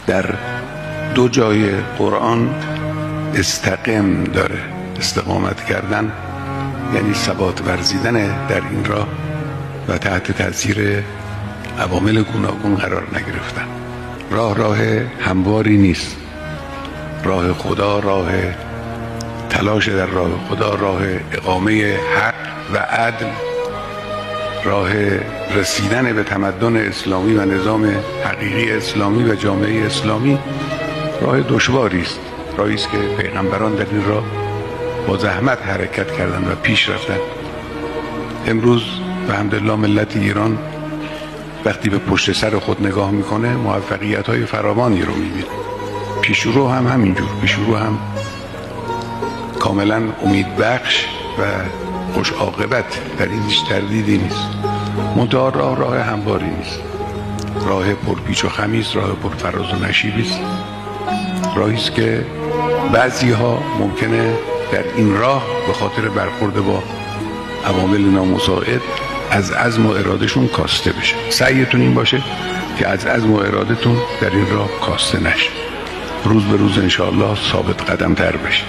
در دو جای قرآن استقم داره. استقامت کردن یعنی ثبات ورزیدن در این راه و تحت تاثیر عوامل گوناگون قرار نگرفتن. راه همواری نیست. راه خدا، راه تلاش در راه خدا، راه اقامه حق و عدل، راه رسیدن به تمدن اسلامی و نظام حقیقی اسلامی و جامعه اسلامی راه دشواری است. راهی است که پیغمبران در این راه با زحمت حرکت کردند و پیش رفتند. امروز به حمدالله ملت ایران وقتی به پشت سر خود نگاه میکنه موفقیت‌های فراوانی رو میبینه. پیشرو هم همینجور، پیشرو هم کاملا امیدبخش و خوش عاقبت، در این هیچ تردیدی نیست. منتها راه همواری نیست. راه پرپیچ و خمی است، راه پرفراز و نشیبی است. راهی است که بعضی‌ها ممکنه در این راه به خاطر برخورد با عوامل نامساعد از عزم و ارادهشون کاسته بشه. سعیتون این باشه که از عزم و ارادتون در این راه کاسته نشه. روز به روز انشاءالله ثابت قدم تر بشه.